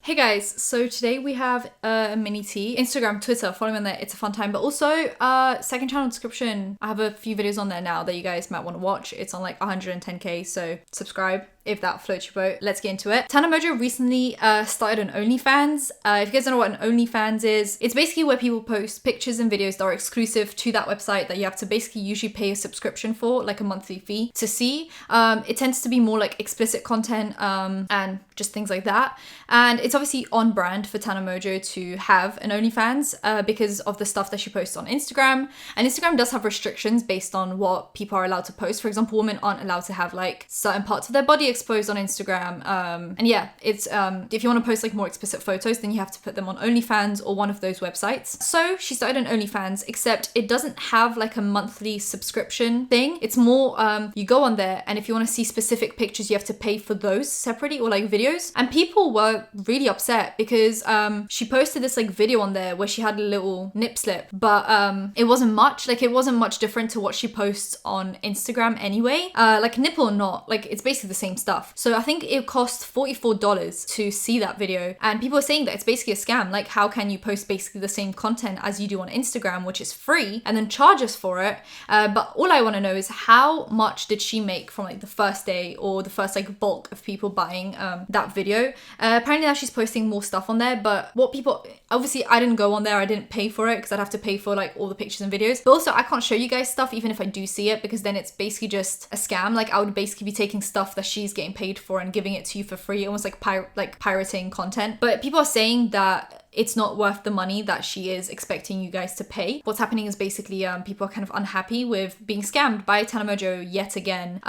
Hey guys, so today we have a mini tea. Instagram, Twitter, follow me on there, it's a fun time. But also, second channel description, I have a few videos on there now that you guys might want to watch. It's on like 110k, so subscribe if that floats your boat. Let's get into it. Tana Mojo recently started an OnlyFans. If you guys don't know what an OnlyFans is, it's basically where people post pictures and videos that are exclusive to that website that you have to basically usually pay a subscription for, like a monthly fee to see. It tends to be more like explicit content and just things like that. And it's obviously on brand for Tana Mojo to have an OnlyFans because of the stuff that she posts on Instagram. And Instagram does have restrictions based on what people are allowed to post. For example, women aren't allowed to have like certain parts of their body exposed on Instagram. And yeah, it's if you want to post like more explicit photos, then you have to put them on OnlyFans or one of those websites. So she started an OnlyFans, except it doesn't have like a monthly subscription thing. It's more you go on there, and if you want to see specific pictures, you have to pay for those separately, or like videos. And people were really upset because she posted this like video on there where she had a little nip slip, but it wasn't much. Like, it wasn't much different to what she posts on Instagram anyway. Like, nipple or not, like, it's basically the same stuff. So I think it cost $44 to see that video, and people are saying that it's basically a scam. Like, how can you post basically the same content as you do on Instagram, which is free, and then charge us for it? But all I want to know is how much did she make from like the first day or the first like bulk of people buying that video? Apparently now she's posting more stuff on there, but what people, obviously I didn't go on there, I didn't pay for it because I'd have to pay for like all the pictures and videos, but also I can't show you guys stuff even if I do see it, because then it's basically just a scam. Like, I would basically be taking stuff that she's getting paid for and giving it to you for free, almost like pirating content. But people are saying that it's not worth the money that she is expecting you guys to pay. What's happening is basically people are kind of unhappy with being scammed by Tana Mojo yet again.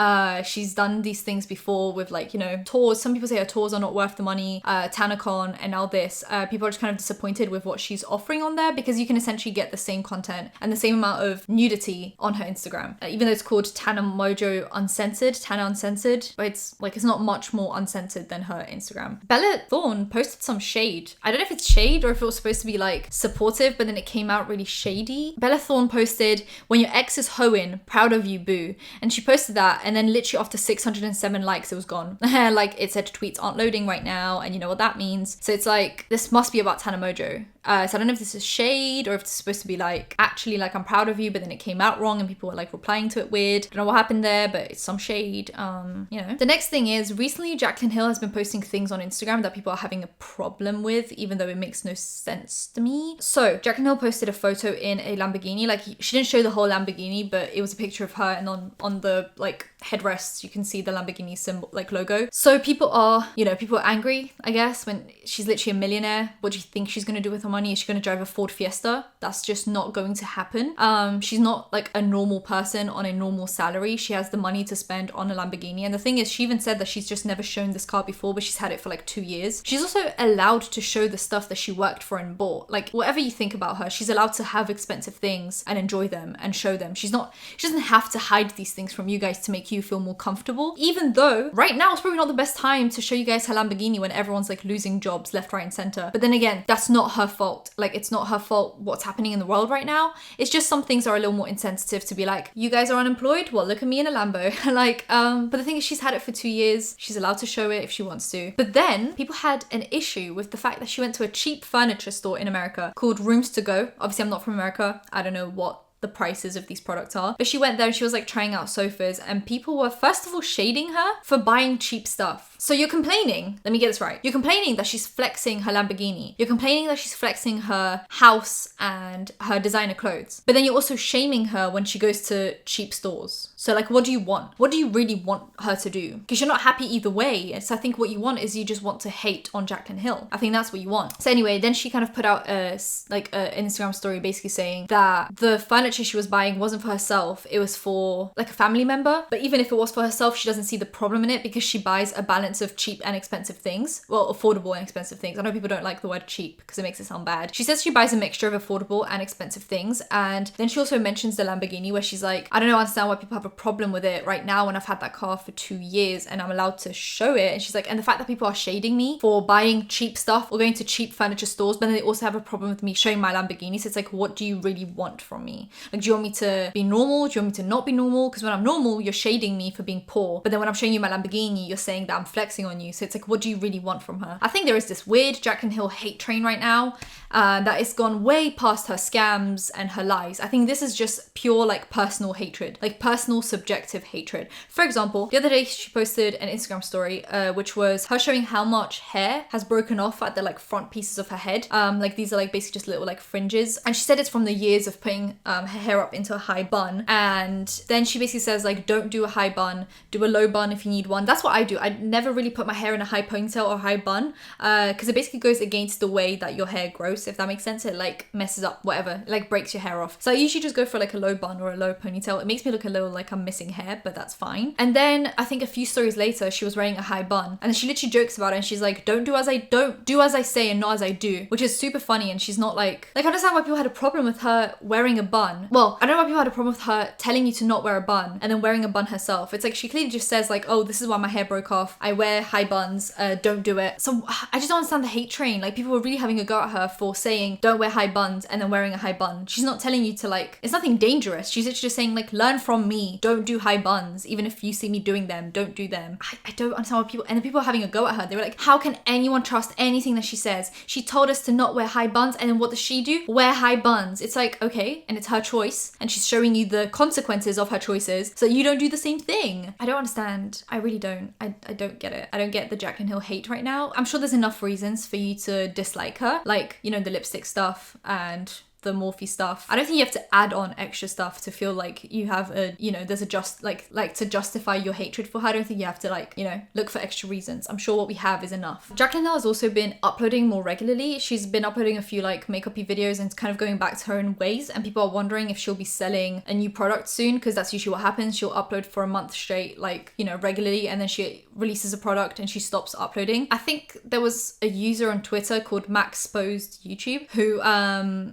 She's done these things before with, like, you know, tours. Some people say her tours are not worth the money, TanaCon, and now this. People are just kind of disappointed with what she's offering on there, because you can essentially get the same content and the same amount of nudity on her Instagram. Even though it's called Tana Mojo Uncensored, Tana Uncensored, but it's like, it's not much more uncensored than her Instagram. Bella Thorne posted some shade. I don't know if it's shade or if it was supposed to be like supportive, but then it came out really shady. Bella Thorne posted, "When your ex is hoeing, proud of you, boo." And she posted that, and then literally after 607 likes, it was gone. Like, it said tweets aren't loading right now, and you know what that means. So it's like, this must be about Tana Mojo. So I don't know if this is shade or if it's supposed to be like, actually, like, I'm proud of you, but then it came out wrong and people were like replying to it weird. Don't know what happened there, but it's some shade. You know. The next thing is, recently Jaclyn Hill has been posting things on Instagram that people are having a problem with, even though it makes no sense to me. So Jaclyn Hill posted a photo in a Lamborghini. Like, she didn't show the whole Lamborghini, but it was a picture of her, and on the like headrests you can see the Lamborghini symbol, like logo. So people are, you know, people are angry, I guess, when she's literally a millionaire. What do you think she's gonna do with her money? Is she gonna drive a Ford Fiesta? That's just not going to happen. She's not like a normal person on a normal salary. She has the money to spend on a Lamborghini. And the thing is, she even said that she's just never shown this car before, but she's had it for like 2 years. She's also allowed to show the stuff that she worked for and bought. Like, whatever you think about her, she's allowed to have expensive things and enjoy them and show them. She doesn't have to hide these things from you guys to make you feel more comfortable, even though right now it's probably not the best time to show you guys her Lamborghini when everyone's like losing jobs left, right, and center. But then again, that's not her fault. Like, it's not her fault what's happening in the world right now. It's just some things are a little more insensitive to be like, you guys are unemployed? Well, look at me in a Lambo. Like, but the thing is, she's had it for 2 years. She's allowed to show it if she wants to. But then people had an issue with the fact that she went to a cheap furniture store in America called Rooms to Go. Obviously, I'm not from America. I don't know what the prices of these products are, but she went there and she was like trying out sofas, and people were first of all shading her for buying cheap stuff. So you're complaining, let me get this right, you're complaining that she's flexing her Lamborghini, you're complaining that she's flexing her house and her designer clothes, but then you're also shaming her when she goes to cheap stores. So like, what do you want? What do you really want her to do? Because you're not happy either way. So I think what you want is, you just want to hate on Jaclyn Hill. I think that's what you want. So anyway, then she kind of put out an Instagram story basically saying that the furniture she was buying wasn't for herself, it was for like a family member. But even if it was for herself, she doesn't see the problem in it, because she buys a balance of cheap and expensive things. Well, affordable and expensive things. I know people don't like the word cheap because it makes it sound bad. She says she buys a mixture of affordable and expensive things. And then she also mentions the Lamborghini, where she's like, I don't understand why people have a problem with it right now when I've had that car for 2 years and I'm allowed to show it. And she's like, and the fact that people are shading me for buying cheap stuff or going to cheap furniture stores, but then they also have a problem with me showing my Lamborghini. So it's like, what do you really want from me? Like, do you want me to be normal? Do you want me to not be normal? Because when I'm normal, you're shading me for being poor. But then when I'm showing you my Lamborghini, you're saying that I'm flexing on you. So it's like, what do you really want from her? I think there is this weird Jaclyn Hill hate train right now that has gone way past her scams and her lies. I think this is just pure like personal hatred, like personal subjective hatred. For example, the other day she posted an Instagram story which was her showing how much hair has broken off at the like front pieces of her head. Like these are like basically just little like fringes, and she said it's from the years of putting her hair up into a high bun. And then she basically says like, don't do a high bun, do a low bun if you need one. That's what I do. I never really put my hair in a high ponytail or high bun because it basically goes against the way that your hair grows, if that makes sense. It like messes up whatever, it like breaks your hair off. So I usually just go for like a low bun or a low ponytail. It makes me look a little like I'm missing hair, but that's fine. And then I think a few stories later she was wearing a high bun, and then she literally jokes about it and she's like, don't do as I say and not as I do, which is super funny. And she's not like I understand why people had a problem with her wearing a bun. Well, I don't know why people had a problem with her telling you to not wear a bun and then wearing a bun herself. It's like she clearly just says like, oh, this is why my hair broke off, I wear high buns, don't do it. So I just don't understand the hate train. Like, people were really having a go at her for saying don't wear high buns and then wearing a high bun. She's not telling you to like, it's nothing dangerous. She's literally just saying like, learn from me, don't do high buns. Even if you see me doing them, don't do them. I don't understand why people, and then people are having a go at her. They were like, how can anyone trust anything that she says? She told us to not wear high buns, and then what does she do? Wear high buns. It's like, okay, and it's her choice, and she's showing you the consequences of her choices, so you don't do the same thing. I don't understand. I really don't. I don't get it. I don't get the Jaclyn Hill hate right now. I'm sure there's enough reasons for you to dislike her, like, you know, the lipstick stuff and the Morphe stuff. I don't think you have to add on extra stuff to feel like you have a, you know, there's a just like to justify your hatred for her. I don't think you have to like, you know, look for extra reasons. I'm sure what we have is enough. Jaclyn Hill has also been uploading more regularly. She's been uploading a few like makeup-y videos and kind of going back to her own ways, and people are wondering if she'll be selling a new product soon, because that's usually what happens. She'll upload for a month straight, like, you know, regularly, and then she releases a product and she stops uploading. I think there was a user on Twitter called Maxposed YouTube who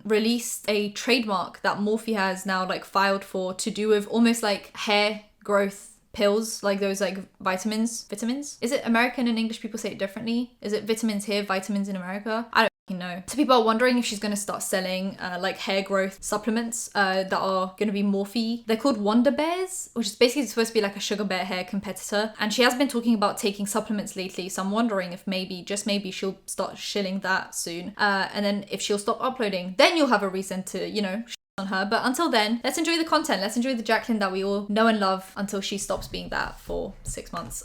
released a trademark that Morphe has now like filed for, to do with almost like hair growth pills, like those like vitamins. Is it American and English people say it differently? Is it vitamins here, vitamins in America? I don't know. So people are wondering if she's going to start selling like hair growth supplements that are going to be Morphe. They're called Wonder Bears, which is basically supposed to be like a Sugar Bear hair competitor. And she has been talking about taking supplements lately, so I'm wondering if maybe, just maybe, she'll start shilling that soon. And then if she'll stop uploading, then you'll have a reason to, you know, on her. But until then, let's enjoy the content. Let's enjoy the Jaclyn that we all know and love until she stops being that for 6 months.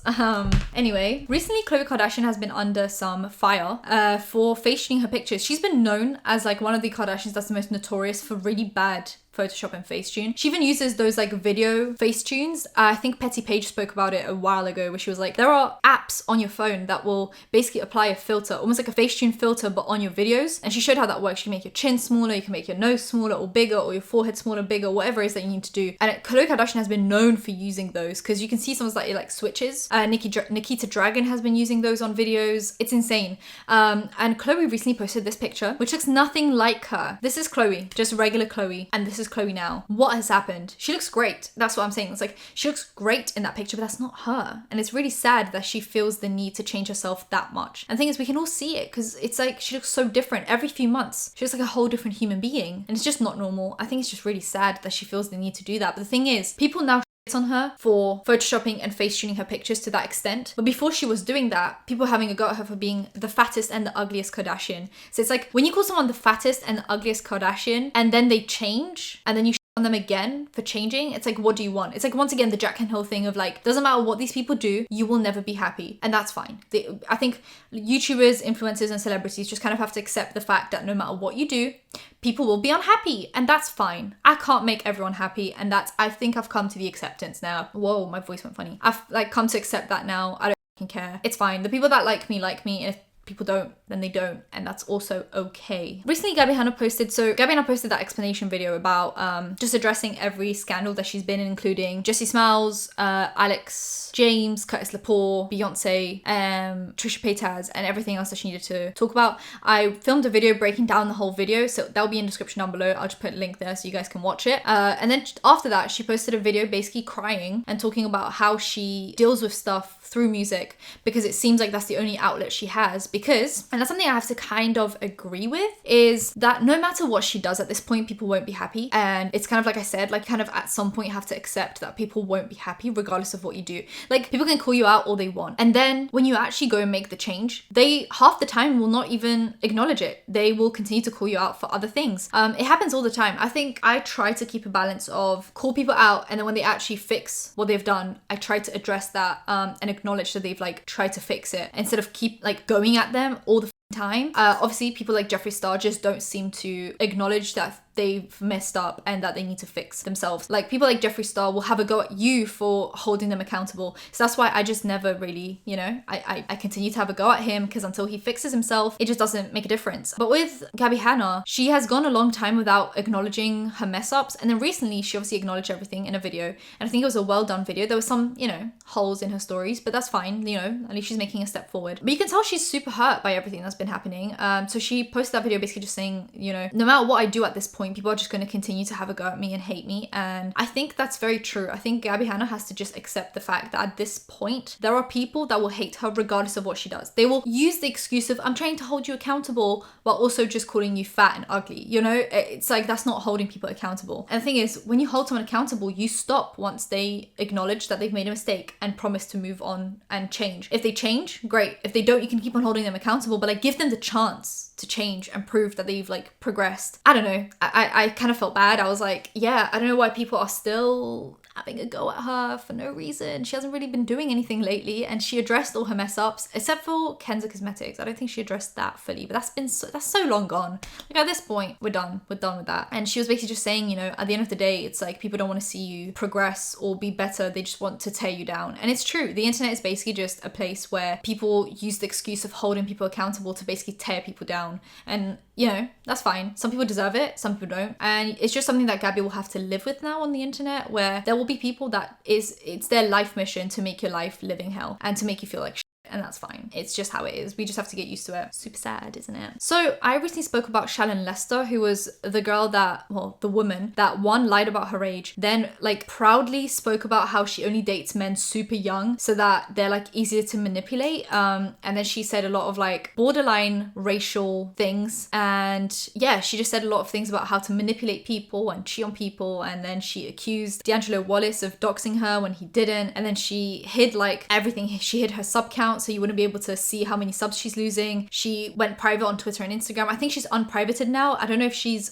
Anyway, recently Khloe Kardashian has been under some fire for face tuning her pictures. She's been known as like one of the Kardashians that's the most notorious for really bad Photoshop and Facetune. She even uses those like video Facetunes. I think Petty Page spoke about it a while ago, where she was like, there are apps on your phone that will basically apply a filter, almost like a Facetune filter, but on your videos. And she showed how that works. You can make your chin smaller, you can make your nose smaller or bigger, or your forehead smaller, bigger, whatever it is that you need to do. And Khloe Kardashian has been known for using those, because you can see sometimes that it like switches. Nikita Dragon has been using those on videos. It's insane. And Khloe recently posted this picture, which looks nothing like her. This is Khloe, just regular Khloe, and this is Khloe now. What has happened? She looks great. That's what I'm saying. It's like, she looks great in that picture, but that's not her. And it's really sad that she feels the need to change herself that much. And the thing is, we can all see it, because it's like, she looks so different every few months. She looks like a whole different human being, and it's just not normal. I think it's just really sad that she feels the need to do that. But the thing is, people now on her for photoshopping and face tuning her pictures to that extent. But before she was doing that, people were having a go at her for being the fattest and the ugliest Kardashian. So it's like, when you call someone the fattest and the ugliest Kardashian, and then they change, and then you on them again for changing, it's like, what do you want? It's like, once again, the Jaclyn Hill thing of like, doesn't matter what these people do, you will never be happy. And that's fine. I think YouTubers, influencers, and celebrities just kind of have to accept the fact that no matter what you do, people will be unhappy, and that's fine. I can't make everyone happy, and I think I've come to the acceptance now. Whoa, my voice went funny. I've like come to accept that now. I don't fucking care. It's fine. The people that like me, and if people don't, then they don't, and that's also okay. Recently, Gabby Hanna posted that explanation video about just addressing every scandal that she's been in, including Jessie Smalls, Alex James, Curtis Lepore, Beyonce, Trisha Paytas, and everything else that she needed to talk about. I filmed a video breaking down the whole video, so that'll be in the description down below. I'll just put a link there so you guys can watch it. And then after that, she posted a video basically crying and talking about how she deals with stuff through music, because it seems like that's the only outlet she has, because because, and that's something I have to kind of agree with, is that no matter what she does at this point, people won't be happy. And it's kind of like I said, like kind of at some point you have to accept that people won't be happy regardless of what you do. Like people can call you out all they want. And then when you actually go and make the change, they half the time will not even acknowledge it. They will continue to call you out for other things. It happens all the time. I think I try to keep a balance of call people out, and then when they actually fix what they've done, I try to address that and acknowledge that they've like tried to fix it instead of keep like going at them all the time. Obviously people like Jeffree Star just don't seem to acknowledge that they've messed up and that they need to fix themselves. Like people like Jeffree Star will have a go at you for holding them accountable. So that's why I just never really, you know, I continue to have a go at him, because until he fixes himself, it just doesn't make a difference. But with Gabbie Hanna, she has gone a long time without acknowledging her mess ups. And then recently she obviously acknowledged everything in a video. And I think it was a well done video. There was some, you know, holes in her stories, but that's fine. You know, at least she's making a step forward. But you can tell she's super hurt by everything that's been happening. So she posted that video basically just saying, you know, no matter what I do at this point, people are just going to continue to have a go at me and hate me. And I think that's very true. I think Gabbie Hanna has to just accept the fact that at this point, there are people that will hate her regardless of what she does. They will use the excuse of, I'm trying to hold you accountable, while also just calling you fat and ugly. You know, it's like, that's not holding people accountable. And the thing is, when you hold someone accountable, you stop once they acknowledge that they've made a mistake and promise to move on and change. If they change, great. If they don't, you can keep on holding them accountable, but like give them the chance to change and prove that they've like progressed. I don't know. I kind of felt bad. I was like, yeah, I don't know why people are still having a go at her for no reason. She hasn't really been doing anything lately, and she addressed all her mess ups except for Kenza Cosmetics. I don't think she addressed that fully, but that's so long gone. Like at this point, we're done with that. And she was basically just saying, you know, at the end of the day, it's like people don't want to see you progress or be better. They just want to tear you down. And it's true. The internet is basically just a place where people use the excuse of holding people accountable to basically tear people down. And you know, that's fine. Some people deserve it, some people don't. And it's just something that Gabbie will have to live with now on the internet, where there will be people that it's their life mission to make your life living hell and to make you feel like shit. And that's fine. It's just how it is. We just have to get used to it. Super sad, isn't it? So I recently spoke about Shannon Lester, who was the girl that, well, the woman that one, lied about her age, then like proudly spoke about how she only dates men super young so that they're like easier to manipulate. And then she said a lot of like borderline racial things. And yeah, she just said a lot of things about how to manipulate people and cheat on people. And then she accused D'Angelo Wallace of doxing her when he didn't. And then she hid like everything. She hid her sub count, so you wouldn't be able to see how many subs she's losing. She went private on Twitter and Instagram. I think she's unprivated now. I don't know if she's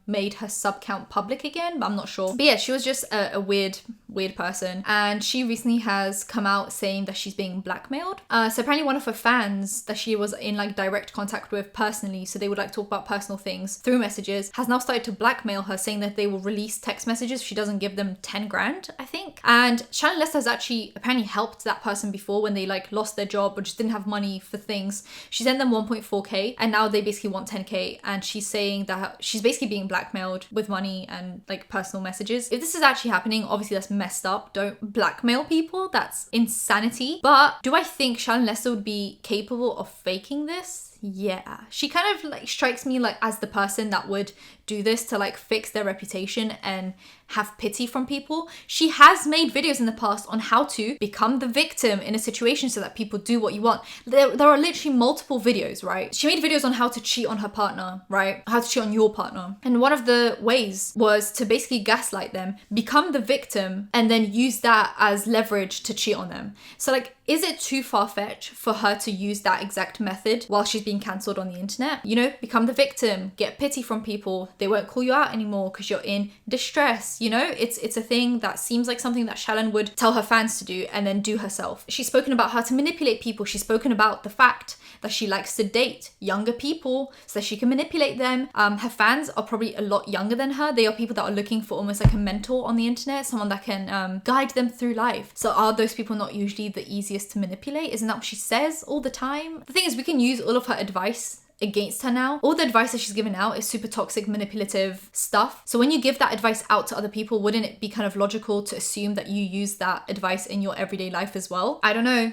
made her sub count public again, but I'm not sure. But yeah, she was just a weird person. And she recently has come out saying that she's being blackmailed. So apparently one of her fans that she was in like direct contact with personally, so they would like talk about personal things through messages, has now started to blackmail her, saying that they will release text messages if she doesn't give them 10 grand, I think. And Shannon Lester has actually apparently helped that person before when they like lost their job or just didn't have money for things. She sent them 1.4k and now they basically want 10k, and she's saying that she's basically being blackmailed with money and like personal messages. If this is actually happening, obviously that's messed up. Don't blackmail people. That's insanity. But do I think Shannon Lester would be capable of faking this? Yeah, she kind of like strikes me like as the person that would do this to like fix their reputation and have pity from people. She has made videos in the past on how to become the victim in a situation so that people do what you want. There are literally multiple videos, right? She made videos on how to cheat on her partner, right? How to cheat on your partner. And one of the ways was to basically gaslight them, become the victim, and then use that as leverage to cheat on them. So like, is it too far-fetched for her to use that exact method while she's being cancelled on the internet? You know, become the victim, get pity from people. They won't call you out anymore because you're in distress. You know, it's a thing that seems like something that Shannon would tell her fans to do and then do herself. She's spoken about how to manipulate people. She's spoken about the fact that she likes to date younger people so that she can manipulate them. Her fans are probably a lot younger than her. They are people that are looking for almost like a mentor on the internet, someone that can guide them through life. So are those people not usually the easiest to manipulate? Isn't that what she says all the time? The thing is, we can use all of her advice against her now. All the advice that she's given out is super toxic, manipulative stuff. So when you give that advice out to other people, wouldn't it be kind of logical to assume that you use that advice in your everyday life as well? I don't know.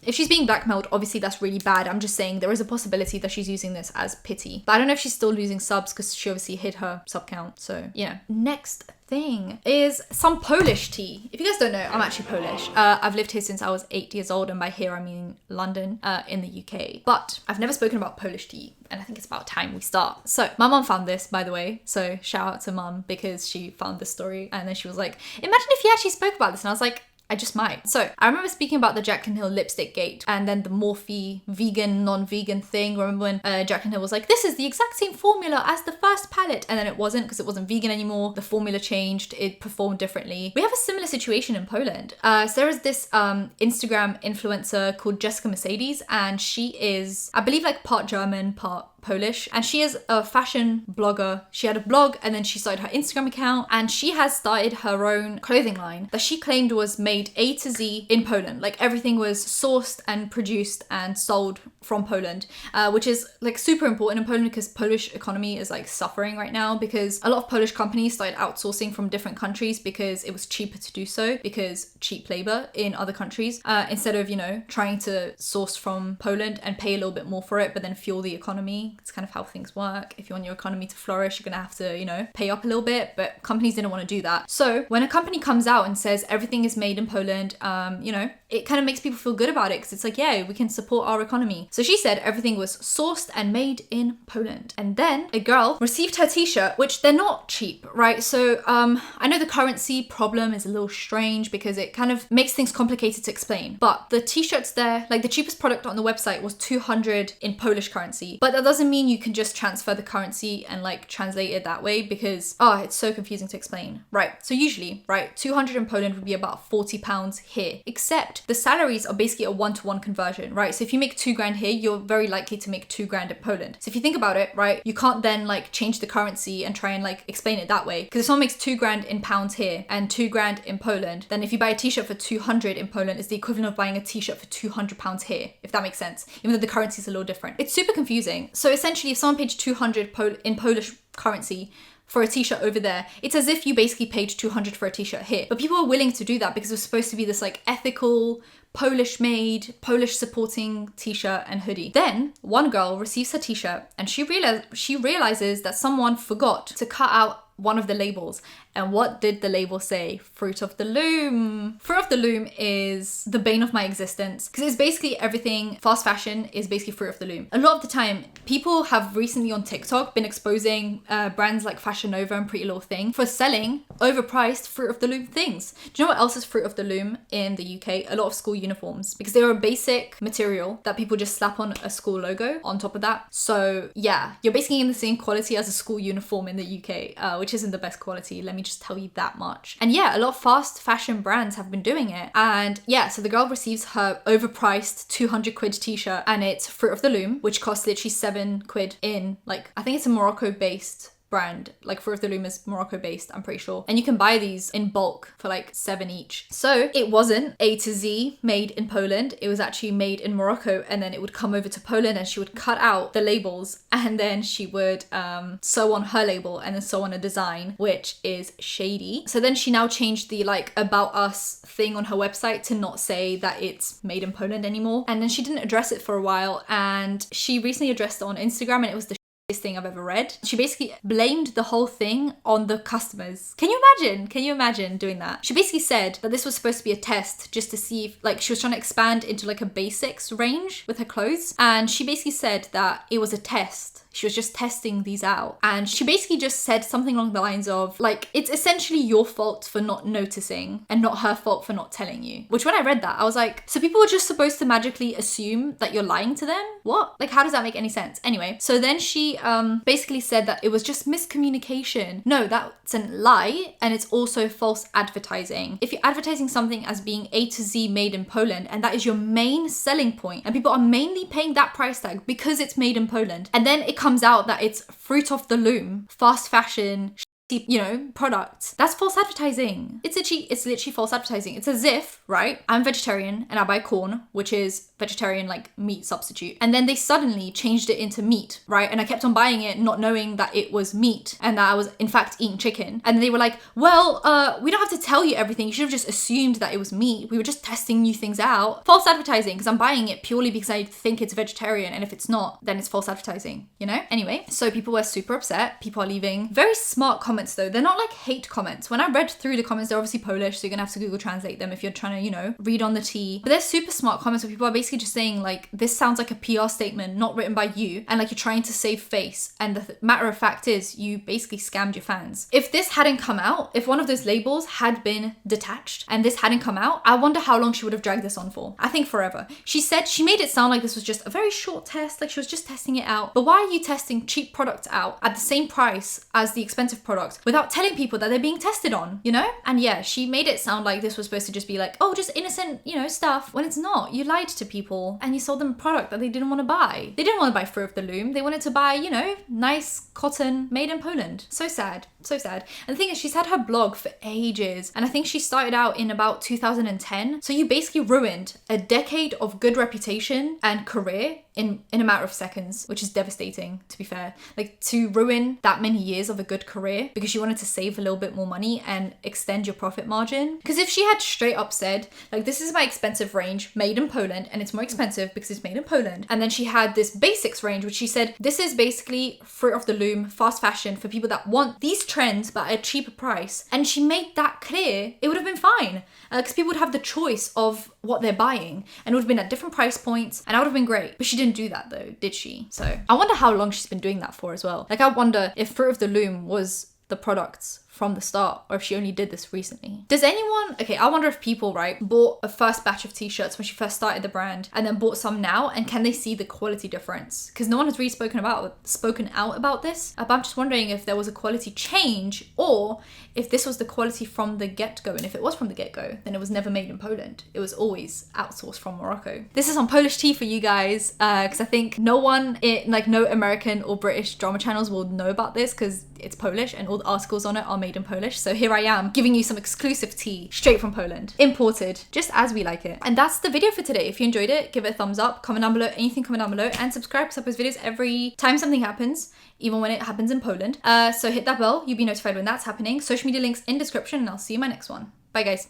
If she's being blackmailed, obviously that's really bad. I'm just saying there is a possibility that she's using this as pity. But I don't know if she's still losing subs because she obviously hid her sub count. So yeah. Next thing is some Polish tea. If you guys don't know, I'm actually Polish. I've lived here since I was 8 years old, and by here I mean London, in the UK. But I've never spoken about Polish tea, and I think it's about time we start. So my mum found this, by the way, so shout out to mum, because she found this story and then she was like, imagine if you actually spoke about this. And I was like, I just might. So I remember speaking about the Jaclyn Hill lipstick gate and then the Morphe vegan, non-vegan thing. Remember when Jaclyn Hill was like, this is the exact same formula as the first palette, and then it wasn't, because it wasn't vegan anymore. The formula changed, it performed differently. We have a similar situation in Poland. So there is this Instagram influencer called Jessica Mercedes, and she is, I believe, like part German, part Polish, and she is a fashion blogger. She had a blog and then she started her Instagram account, and she has started her own clothing line that she claimed was made A to Z in Poland. Like everything was sourced and produced and sold from Poland, which is like super important in Poland because Polish economy is like suffering right now, because a lot of Polish companies started outsourcing from different countries because it was cheaper to do so, because cheap labor in other countries, instead of, you know, trying to source from Poland and pay a little bit more for it but then fuel the economy. It's kind of how things work. If you want your economy to flourish, you're gonna have to, you know, pay up a little bit, but companies didn't want to do that. So when a company comes out and says everything is made in Poland, you know, it kind of makes people feel good about it, because it's like, yeah, we can support our economy. So she said everything was sourced and made in Poland. And then a girl received her t-shirt, which they're not cheap, right? So I know the currency problem is a little strange because it kind of makes things complicated to explain, but the t-shirts there, like the cheapest product on the website was 200 in Polish currency, but that doesn't mean you can just transfer the currency and like translate it that way, because it's so confusing to explain. Right, so usually, right, 200 in Poland would be about £40 here, except the salaries are basically a 1-to-1 conversion, right? So if you make 2 grand here, you're very likely to make 2 grand in Poland. So if you think about it, right, you can't then like change the currency and try and like explain it that way, because if someone makes 2 grand in pounds here and 2 grand in Poland, then if you buy a t-shirt for 200 in Poland, it's the equivalent of buying a t-shirt for £200 here, if that makes sense, even though the currency is a little different. It's super confusing. So essentially, if someone paid 200 in Polish currency for a t-shirt over there, it's as if you basically paid 200 for a t-shirt here. But people are willing to do that because it was supposed to be this like ethical, Polish made, Polish supporting t-shirt and hoodie. Then one girl receives her t-shirt and she realizes that someone forgot to cut out one of the labels. And what did the label say? Fruit of the Loom. Fruit of the Loom is the bane of my existence, because it's basically everything. Fast fashion is basically Fruit of the Loom. A lot of the time, people have recently on TikTok been exposing brands like Fashion Nova and Pretty Little Thing for selling overpriced Fruit of the Loom things. Do you know what else is Fruit of the Loom in the UK? A lot of school uniforms, because they're a basic material that people just slap on a school logo on top of that. So yeah, you're basically in the same quality as a school uniform in the UK, which isn't the best quality. Let me just tell you that much. And yeah, a lot of fast fashion brands have been doing it. And yeah, so the girl receives her overpriced 200 quid t-shirt, and it's Fruit of the Loom, which costs literally 7 quid in, like, I think it's a Morocco based brand. Like Fruit of the Loom is Morocco based, I'm pretty sure. And you can buy these in bulk for like 7 each. So it wasn't A to Z made in Poland. It was actually made in Morocco, and then it would come over to Poland and she would cut out the labels, and then she would sew on her label and then sew on a design, which is shady. So then she now changed the like about us thing on her website to not say that it's made in Poland anymore. And then she didn't address it for a while, and she recently addressed it on Instagram, and it was the thing I've ever read. She basically blamed the whole thing on the customers. Can you imagine? Can you imagine doing that? She basically said that this was supposed to be a test just to see if, like, she was trying to expand into like a basics range with her clothes, and she basically said that it was a test. She was just testing these out. And she basically just said something along the lines of, like, it's essentially your fault for not noticing and not her fault for not telling you. Which when I read that, I was like, so people were just supposed to magically assume that you're lying to them? What? Like, how does that make any sense? Anyway, so then she basically said that it was just miscommunication. No, that's a lie, and it's also false advertising. If you're advertising something as being A to Z made in Poland, and that is your main selling point, and people are mainly paying that price tag because it's made in Poland, and then it comes out that it's Fruit of the Loom, fast fashion, you know, products. That's false advertising. It's literally false advertising. It's as if, right, I'm vegetarian and I buy corn, which is vegetarian like meat substitute, and then they suddenly changed it into meat, right? And I kept on buying it not knowing that it was meat and that I was in fact eating chicken. And they were like, well, we don't have to tell you everything. You should have just assumed that it was meat. We were just testing new things out. False advertising, because I'm buying it purely because I think it's vegetarian, and if it's not, then it's false advertising, you know? Anyway, so people were super upset. People are leaving very smart comments comments though. They're not like hate comments. When I read through the comments, they're obviously Polish, so you're gonna have to Google translate them if you're trying to, you know, read on the tea. But they're super smart comments where people are basically just saying like, this sounds like a PR statement not written by you, and like you're trying to save face, and the matter of fact is you basically scammed your fans. If this hadn't come out, if one of those labels had been detached and this hadn't come out, I wonder how long she would have dragged this on for. I think forever. She said she made it sound like this was just a very short test, like she was just testing it out. But why are you testing cheap products out at the same price as the expensive products without telling people that they're being tested on, you know? And yeah, she made it sound like this was supposed to just be like, oh, just innocent, you know, stuff, when it's not. You lied to people and you sold them a product that they didn't want to buy. They didn't want to buy Fruit of the Loom. They wanted to buy, you know, nice cotton made in Poland. So sad. So sad. And the thing is, she's had her blog for ages, and I think she started out in about 2010. So you basically ruined a decade of good reputation and career in a matter of seconds, which is devastating, to be fair. Like, to ruin that many years of a good career because you wanted to save a little bit more money and extend your profit margin. Because if she had straight up said, like, this is my expensive range made in Poland, and it's more expensive because it's made in Poland, and then she had this basics range, which she said, this is basically Fruit of the Loom fast fashion for people that want these trends but at a cheaper price, and she made that clear, it would have been fine, because people would have the choice of what they're buying, and it would have been at different price points, and that would have been great. But she didn't do that though, did she? So I wonder how long she's been doing that for as well. Like, I wonder if Fruit of the Loom was the products from the start, or if she only did this recently. Does anyone, okay, I wonder if people, right, bought a first batch of t-shirts when she first started the brand and then bought some now, and can they see the quality difference? Because no one has really spoken out about this. But I'm just wondering if there was a quality change, or if this was the quality from the get-go. And if it was from the get-go, then it was never made in Poland. It was always outsourced from Morocco. This is on Polish tea for you guys, because I think no American or British drama channels will know about this because it's Polish and all the articles on it are made in Polish. So here I am giving you some exclusive tea straight from Poland, imported just as we like it. And that's the video for today. If you enjoyed it, give it a thumbs up, comment down below, anything comment down below, and subscribe to post videos every time something happens, even when it happens in Poland. So hit that bell, you'll be notified when that's happening. Social media links in description, and I'll see you in my next one. Bye guys.